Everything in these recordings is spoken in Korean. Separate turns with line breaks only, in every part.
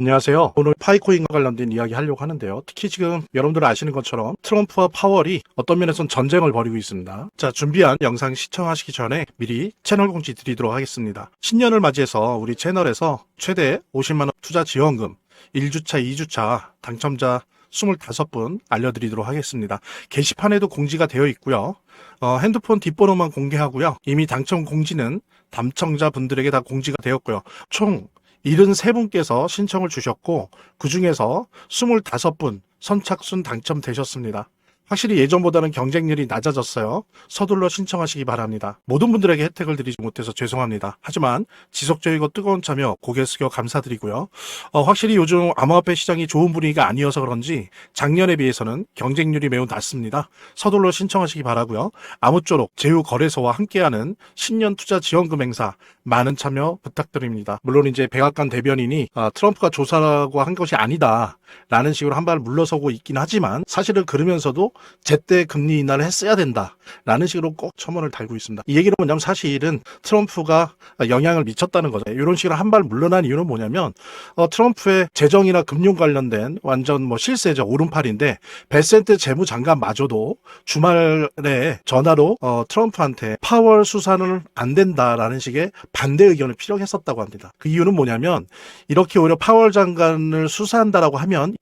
안녕하세요. 오늘 파이코인과 관련된 이야기 하려고 하는데요. 특히 지금 여러분들 아시는 것처럼 트럼프와 파월이 어떤 면에서는 전쟁을 벌이고 있습니다. 자, 준비한 영상 시청하시기 전에 미리 채널 공지 드리도록 하겠습니다. 신년을 맞이해서 우리 채널에서 최대 50만원 투자 지원금 1주차, 2주차 당첨자 25분 알려드리도록 하겠습니다. 게시판에도 공지가 되어 있고요. 핸드폰 뒷번호만 공개하고요. 이미 당첨 공지는 당첨자분들에게 다 공지가 되었고요. 총 73분께서 신청을 주셨고 그 중에서 25분 선착순 당첨되셨습니다. 확실히 예전보다는 경쟁률이 낮아졌어요. 서둘러 신청하시기 바랍니다. 모든 분들에게 혜택을 드리지 못해서 죄송합니다. 하지만 지속적이고 뜨거운 참여 고개 숙여 감사드리고요. 확실히 요즘 암호화폐 시장이 좋은 분위기가 아니어서 그런지 작년에 비해서는 경쟁률이 매우 낮습니다. 서둘러 신청하시기 바라고요. 아무쪼록 제휴거래소와 함께하는 신년 투자 지원금 행사 많은 참여 부탁드립니다. 물론 이제 백악관 대변인이 트럼프가 조사라고 한 것이 아니다 라는 식으로 한 발 물러서고 있긴 하지만 사실은 그러면서도 제때 금리 인하를 했어야 된다 라는 식으로 꼭 첨언을 달고 있습니다. 이 얘기는 뭐냐면 사실은 트럼프가 영향을 미쳤다는 거죠. 이런 식으로 한 발 물러난 이유는 뭐냐면 트럼프의 재정이나 금융 관련된 완전 실세죠. 오른팔인데 베센트 재무장관마저도 주말에 전화로 트럼프한테 파월 수사는 안 된다라는 식의 반대 의견을 피력했었다고 합니다. 그 이유는 뭐냐면 이렇게 오히려 파월 장관을 수사한다라고 하면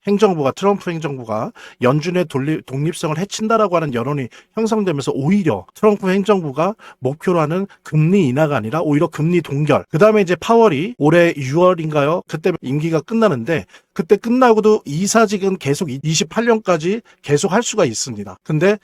트럼프 행정부가 연준의 독립성을 해친다라고 하는 여론이 형성되면서 오히려 트럼프 행정부가 목표로 하는 금리 인하가 아니라 오히려 금리 동결. 그 다음에 이제 파월이 올해 6월인가요? 그때 임기가 끝나는데 그때 끝나고도 이사직은 계속 28년까지 계속 할 수가 있습니다. 근데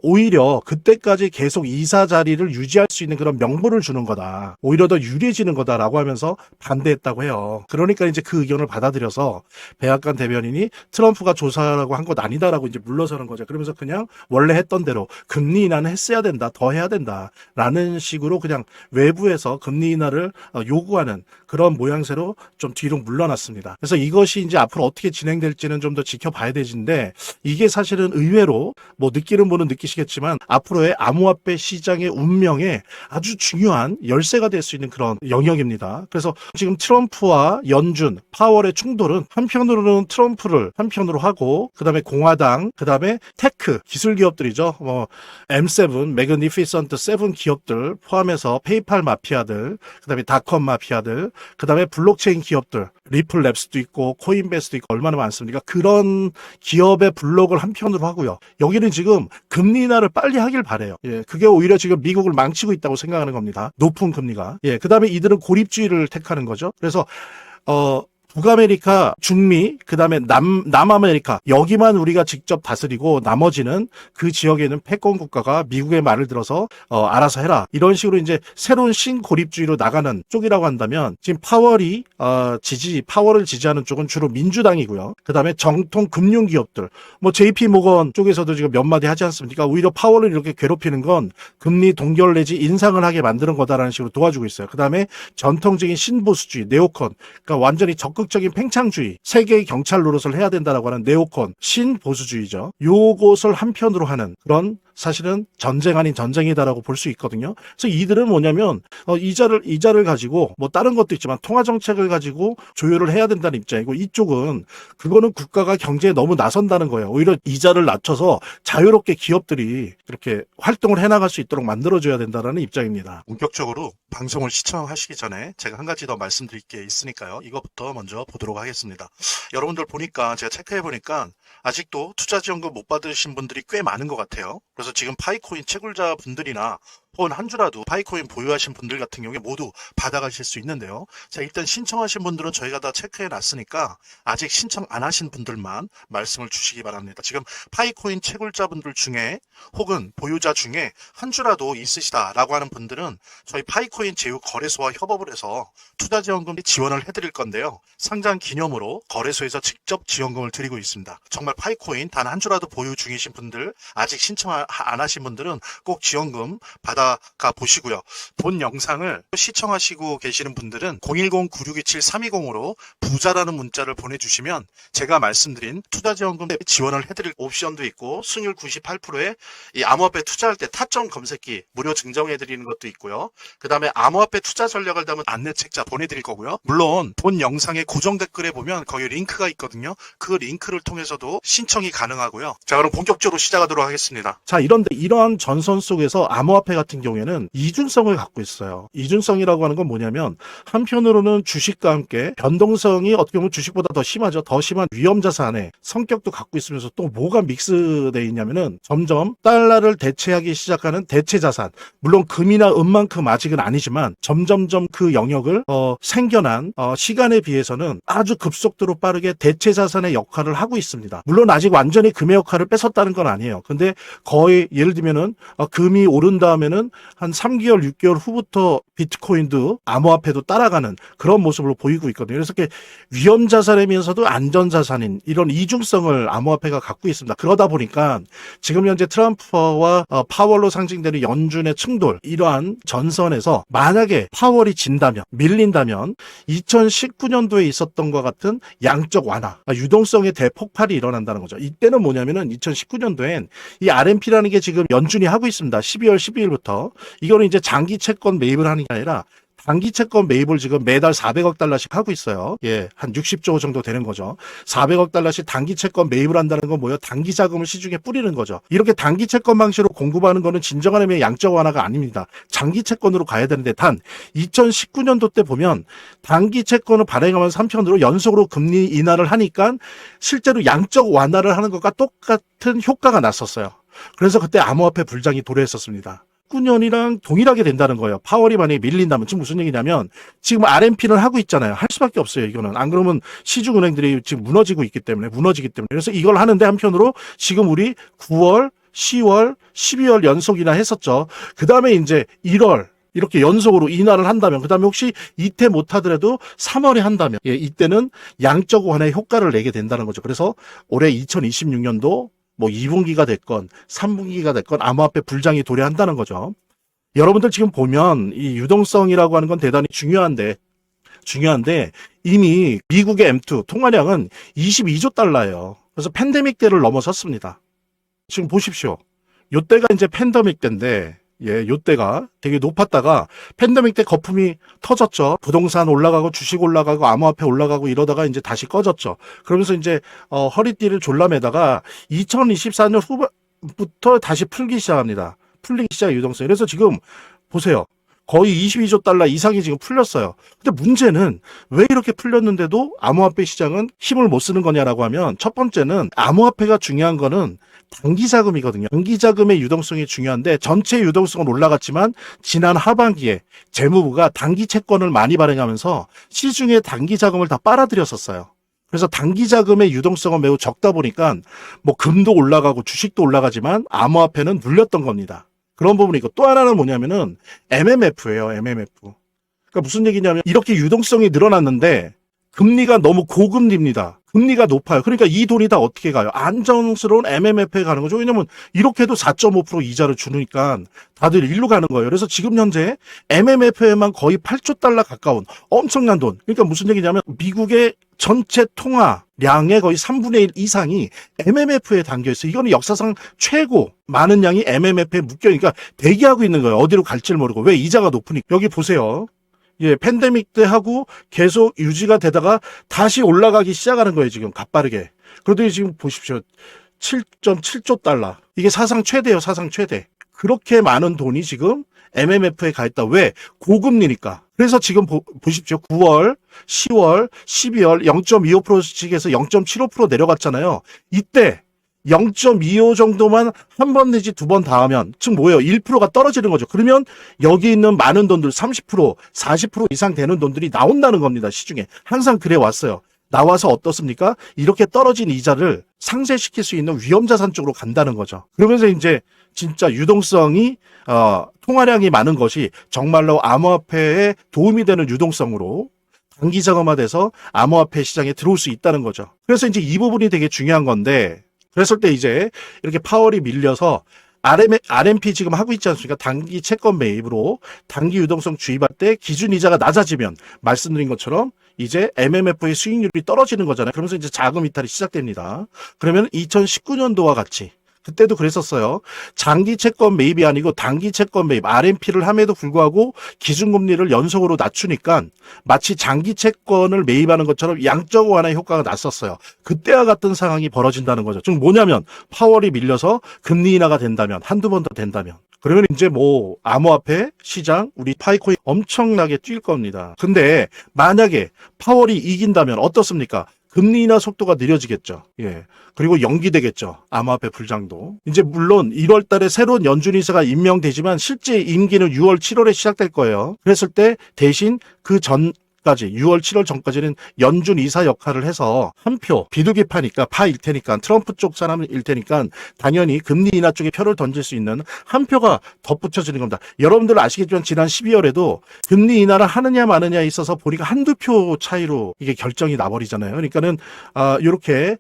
오히려 그때까지 계속 이사 자리를 유지할 수 있는 그런 명분을 주는 거다. 오히려 더 유리해지는 거다라고 하면서 반대했다고 해요. 그러니까 이제 그 의견을 받아들여서 백악관 대변인이 트럼프가 조사라고 한 것 아니다라고 이제 물러서는 거죠. 그러면서 그냥 원래 했던 대로 금리 인하는 했어야 된다, 더 해야 된다라는 식으로 그냥 외부에서 금리 인하를 요구하는 그런 모양새로 좀 뒤로 물러났습니다. 그래서 이것이 이제 앞으로 어떻게 진행될지는 좀 더 지켜봐야 되는데 이게 사실은 의외로 느끼는 분은 느끼시겠지만 앞으로의 암호화폐 시장의 운명에 아주 중요한 열쇠가 될 수 있는 그런 영역입니다. 그래서 지금 트럼프와 연준, 파월의 충돌은 한편으로는 트럼프를 한편으로 하고 그다음에 공화당, 그다음에 테크 기술 기업들이죠. M7, 매그니피선트 7 기업들 포함해서 페이팔 마피아들, 그다음에 닷컴 마피아들, 그다음에 블록체인 기업들, 리플랩스도 있고 코인베스도 있고 얼마나 많습니까? 그런 기업의 블록을 한편으로 하고요. 여기는 지금 금리 인하를 빨리 하길 바래요. 예, 그게 오히려 지금 미국을 망치고 있다고 생각하는 겁니다. 높은 금리가. 예, 그다음에 이들은 고립주의를 택하는 거죠. 그래서 북아메리카, 중미, 그 다음에 남아메리카 여기만 우리가 직접 다스리고 나머지는 그 지역에는 패권 국가가 미국의 말을 들어서 알아서 해라. 이런 식으로 이제 새로운 신고립주의로 나가는 쪽이라고 한다면 지금 파월을 지지하는 쪽은 주로 민주당이고요. 그 다음에 정통 금융기업들 JP 모건 쪽에서도 지금 몇 마디 하지 않습니까? 오히려 파월을 이렇게 괴롭히는 건 금리 동결 내지 인상을 하게 만드는 거다라는 식으로 도와주고 있어요. 그 다음에 전통적인 신보수주의, 네오콘, 그러니까 완전히 적극적인 팽창주의, 세계의 경찰 노릇을 해야 된다라고 하는 네오콘, 신보수주의죠. 요것을 한편으로 하는 그런 사실은 전쟁 아닌 전쟁이다라고 볼 수 있거든요. 그래서 이들은 뭐냐면 이자를 가지고 다른 것도 있지만 통화 정책을 가지고 조율을 해야 된다는 입장이고 이쪽은 그거는 국가가 경제에 너무 나선다는 거예요. 오히려 이자를 낮춰서 자유롭게 기업들이 이렇게 활동을 해나갈 수 있도록 만들어줘야 된다는 입장입니다. 본격적으로 방송을 시청하시기 전에 제가 한 가지 더 말씀드릴 게 있으니까요. 이것부터 먼저 보도록 하겠습니다. 여러분들 보니까 제가 체크해 보니까 아직도 투자지원금 못 받으신 분들이 꽤 많은 것 같아요. 그래서 지금 파이코인 채굴자 분들이나 혹은 한 주라도 파이코인 보유하신 분들 같은 경우에 모두 받아가실 수 있는데요. 자, 일단 신청하신 분들은 저희가 다 체크해 놨으니까 아직 신청 안 하신 분들만 말씀을 주시기 바랍니다. 지금 파이코인 채굴자 분들 중에 혹은 보유자 중에 한 주라도 있으시다라고 하는 분들은 저희 파이코인 제휴 거래소와 협업을 해서 투자지원금 지원을 해드릴 건데요. 상장 기념으로 거래소에서 직접 지원금을 드리고 있습니다. 정말 파이코인 단 한 주라도 보유 중이신 분들, 아직 신청 안 하신 분들은 꼭 지원금 받아 전화받아가 보시고요. 본 영상을 시청하시고 계시는 분들은 010-9627-320으로 부자라는 문자를 보내주시면 제가 말씀드린 투자지원금 지원을 해드릴 옵션도 있고 수익률 98%에 이 암호화폐 투자할 때 타점 검색기 무료 증정해드리는 것도 있고요. 그 다음에 암호화폐 투자 전략을 담은 안내책자 보내드릴 거고요. 물론 본 영상의 고정 댓글에 보면 거기 링크가 있거든요. 그 링크를 통해서도 신청이 가능하고요. 자, 그럼 본격적으로 시작하도록 하겠습니다. 자, 이런데 이러한 전선 속에서 암호화폐 같은 경우에는 이중성을 갖고 있어요. 이중성이라고 하는 건 뭐냐면 한편으로는 주식과 함께 변동성이 어떻게 보면 주식보다 더 심하죠. 더 심한 위험자산의 성격도 갖고 있으면서 또 뭐가 믹스되어 있냐면은 점점 달러를 대체하기 시작하는 대체자산, 물론 금이나 은만큼 아직은 아니지만 점점점 그 영역을 생겨난 시간에 비해서는 아주 급속도로 빠르게 대체자산의 역할을 하고 있습니다. 물론 아직 완전히 금의 역할을 뺏었다는 건 아니에요. 근데 거의 예를 들면은 금이 오른 다음에는 한 3개월, 6개월 후부터 비트코인도 암호화폐도 따라가는 그런 모습으로 보이고 있거든요. 그래서 이렇게 위험자산이면서도 안전자산인 이런 이중성을 암호화폐가 갖고 있습니다. 그러다 보니까 지금 현재 트럼프와 파월로 상징되는 연준의 충돌, 이러한 전선에서 만약에 파월이 진다면, 밀린다면 2019년도에 있었던 것 같은 양적 완화, 유동성의 대폭발이 일어난다는 거죠. 이때는 뭐냐면은 2019년도엔 이 RMP라는 게 지금 연준이 하고 있습니다. 12월 12일부터. 이거는 이제 장기 채권 매입을 하는 게 아니라 단기 채권 매입을 지금 매달 400억 달러씩 하고 있어요. 예, 한 60조 정도 되는 거죠. 400억 달러씩 단기 채권 매입을 한다는 건 뭐예요? 단기 자금을 시중에 뿌리는 거죠. 이렇게 단기 채권 방식으로 공급하는 거는 진정한 의미의 양적 완화가 아닙니다. 장기 채권으로 가야 되는데 단 2019년도 때 보면 단기 채권을 발행하면서 한편으로 연속으로 금리 인하를 하니까 실제로 양적 완화를 하는 것과 똑같은 효과가 났었어요. 그래서 그때 암호화폐 불장이 도래했었습니다. 19년이랑 동일하게 된다는 거예요. 파월이 만약에 밀린다면. 지금 무슨 얘기냐면 지금 RMP는 하고 있잖아요. 할 수밖에 없어요. 이거는. 안 그러면 시중은행들이 지금 무너지기 때문에. 그래서 이걸 하는데 한편으로 지금 우리 9월, 10월, 12월 연속이나 했었죠. 그 다음에 이제 1월 이렇게 연속으로 인하를 한다면, 그 다음에 혹시 이때 못하더라도 3월에 한다면, 예, 이때는 양적 완화의 효과를 내게 된다는 거죠. 그래서 올해 2026년도 뭐 2분기가 됐건 3분기가 됐건 암호화폐 불장이 도래한다는 거죠. 여러분들 지금 보면 이 유동성이라고 하는 건 대단히 중요한데 이미 미국의 M2 통화량은 22조 달러예요. 그래서 팬데믹 때를 넘어섰습니다. 지금 보십시오. 요때가 이제 팬데믹 때인데, 예, 요때가 되게 높았다가 팬데믹 때 거품이 터졌죠. 부동산 올라가고 주식 올라가고 암호화폐 올라가고 이러다가 이제 다시 꺼졌죠. 그러면서 이제 허리띠를 졸라매다가 2024년 후반부터 다시 풀기 시작합니다. 풀리기 시작 유동성. 그래서 지금 보세요. 거의 22조 달러 이상이 지금 풀렸어요. 근데 문제는 왜 이렇게 풀렸는데도 암호화폐 시장은 힘을 못 쓰는 거냐라고 하면 첫 번째는 암호화폐가 중요한 거는 단기 자금이거든요. 단기 자금의 유동성이 중요한데 전체 유동성은 올라갔지만 지난 하반기에 재무부가 단기 채권을 많이 발행하면서 시중에 단기 자금을 다 빨아들였었어요. 그래서 단기 자금의 유동성은 매우 적다 보니까 뭐 금도 올라가고 주식도 올라가지만 암호화폐는 눌렸던 겁니다. 그런 부분이 있고 또 하나는 뭐냐면은 MMF예요. MMF. 그러니까 무슨 얘기냐면 이렇게 유동성이 늘어났는데 금리가 너무 고금리입니다. 금리가 높아요. 그러니까 이 돈이 다 어떻게 가요? 안정스러운 MMF에 가는 거죠. 왜냐면 이렇게 해도 4.5% 이자를 주니까 다들 일로 가는 거예요. 그래서 지금 현재 MMF에만 거의 8조 달러 가까운 엄청난 돈. 그러니까 무슨 얘기냐면 미국의 전체 통화량의 거의 3분의 1 이상이 MMF에 담겨 있어요. 이거는 역사상 최고 많은 양이 MMF에 묶여, 그러니까 대기하고 있는 거예요. 어디로 갈지를 모르고. 왜? 이자가 높으니까. 여기 보세요. 예, 팬데믹 때 하고 계속 유지가 되다가 다시 올라가기 시작하는 거예요, 지금 가빠르게. 그런데 지금 보십시오. 7.7조 달러. 이게 사상 최대예요, 사상 최대. 그렇게 많은 돈이 지금 MMF에 가 있다. 왜? 고금리니까. 그래서 지금 보십시오. 9월, 10월, 12월 0.25%씩에서 0.75% 내려갔잖아요. 이때 0.25 정도만 한 번 내지 두 번 닿으면 즉 뭐예요? 1%가 떨어지는 거죠. 그러면 여기 있는 많은 돈들 30%, 40% 이상 되는 돈들이 나온다는 겁니다. 시중에. 항상 그래 왔어요. 나와서 어떻습니까? 이렇게 떨어진 이자를 상쇄시킬 수 있는 위험자산 쪽으로 간다는 거죠. 그러면서 이제 진짜 유동성이 통화량이 많은 것이 정말로 암호화폐에 도움이 되는 유동성으로 단기 자금화돼서 암호화폐 시장에 들어올 수 있다는 거죠. 그래서 이제 이 부분이 되게 중요한 건데 그랬을 때 이제 이렇게 파월이 밀려서 RMP 지금 하고 있지 않습니까? 단기 채권 매입으로 단기 유동성 주입할 때 기준 이자가 낮아지면 말씀드린 것처럼 이제 MMF의 수익률이 떨어지는 거잖아요. 그러면서 이제 자금 이탈이 시작됩니다. 그러면 2019년도와 같이 그때도 그랬었어요. 장기 채권 매입이 아니고 단기 채권 매입, RMP를 함에도 불구하고 기준금리를 연속으로 낮추니까 마치 장기 채권을 매입하는 것처럼 양적 완화의 효과가 났었어요. 그때와 같은 상황이 벌어진다는 거죠. 즉 뭐냐면 파월이 밀려서 금리 인하가 된다면, 한두 번 더 된다면. 그러면 이제 뭐 암호화폐 시장, 우리 파이코인 엄청나게 뛸 겁니다. 근데 만약에 파월이 이긴다면 어떻습니까? 금리 인하 속도가 느려지겠죠. 예. 그리고 연기되겠죠. 암호화폐 불장도. 이제 물론 1월 달에 새로운 연준이사가 임명되지만 실제 임기는 6월, 7월에 시작될 거예요. 그랬을 때 대신 그 전까지 6월, 7월 전까지는 연준 이사 역할을 해서 한 표, 비둘기파니까 파일 테니까 트럼프 쪽 사람일 테니까 당연히 금리 인하 쪽에 표를 던질 수 있는 한 표가 덧붙여지는 겁니다. 여러분들 아시겠지만 지난 12월에도 금리 인하를 하느냐 마느냐에 있어서 보니까 한두 표 차이로 이게 결정이 나버리잖아요. 그러니까는 이렇게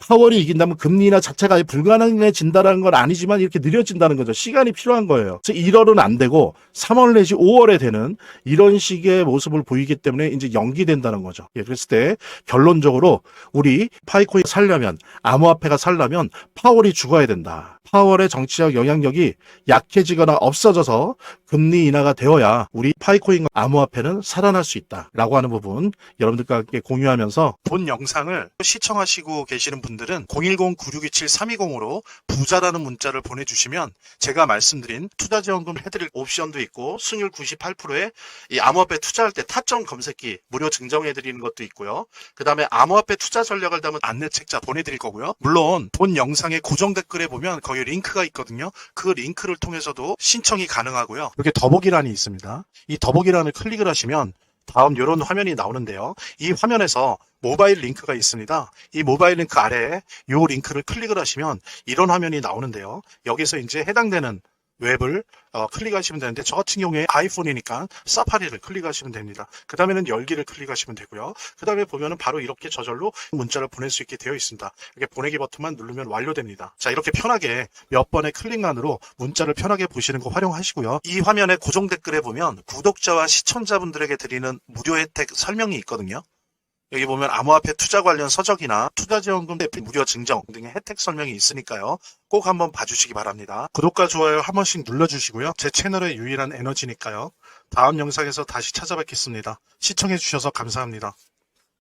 파월이 이긴다면 금리 인하 자체가 불가능해진다는 건 아니지만 이렇게 느려진다는 거죠. 시간이 필요한 거예요. 그래서 1월은 안 되고 3월 내지 5월에 되는 이런 식의 모습을 보이기 때문에 이제 연기된다는 거죠. 예, 그랬을 때 결론적으로 우리 파이코인 살려면, 암호화폐가 살려면 파월이 죽어야 된다. 파월의 정치적 영향력이 약해지거나 없어져서 금리 인하가 되어야 우리 파이코인과 암호화폐는 살아날 수 있다라고 하는 부분 여러분들과 함께 공유하면서 본 영상을 시청하시고 계시는 분들은 010-9627-320으로 부자라는 문자를 보내주시면 제가 말씀드린 투자지원금 해드릴 옵션도 있고 수익률 98%에 이 암호화폐 투자할 때 타점 검색기 무료 증정해드리는 것도 있고요. 그 다음에 암호화폐 투자 전략을 담은 안내책자 보내드릴 거고요. 물론 본 영상의 고정 댓글에 보면 거기 링크가 있거든요. 그 링크를 통해서도 신청이 가능하고요. 이렇게 더보기란이 있습니다. 이 더보기란을 클릭을 하시면 다음 이런 화면이 나오는데요. 이 화면에서 모바일 링크가 있습니다. 이 모바일 링크 아래에 이 링크를 클릭을 하시면 이런 화면이 나오는데요. 여기서 이제 해당되는 웹을 클릭하시면 되는데 저 같은 경우에 아이폰이니까 사파리를 클릭하시면 됩니다. 그 다음에는 열기를 클릭하시면 되고요. 그 다음에 보면은 바로 이렇게 저절로 문자를 보낼 수 있게 되어 있습니다. 이렇게 보내기 버튼만 누르면 완료됩니다. 자, 이렇게 편하게 몇 번의 클릭만으로 문자를 편하게 보시는 거 활용하시고요. 이 화면의 고정 댓글에 보면 구독자와 시청자분들에게 드리는 무료 혜택 설명이 있거든요. 여기 보면 암호화폐 투자 관련 서적이나 투자지원금 대피 무료 증정 등의 혜택 설명이 있으니까요. 꼭 한번 봐주시기 바랍니다. 구독과 좋아요 한 번씩 눌러주시고요. 제 채널의 유일한 에너지니까요. 다음 영상에서 다시 찾아뵙겠습니다. 시청해주셔서 감사합니다.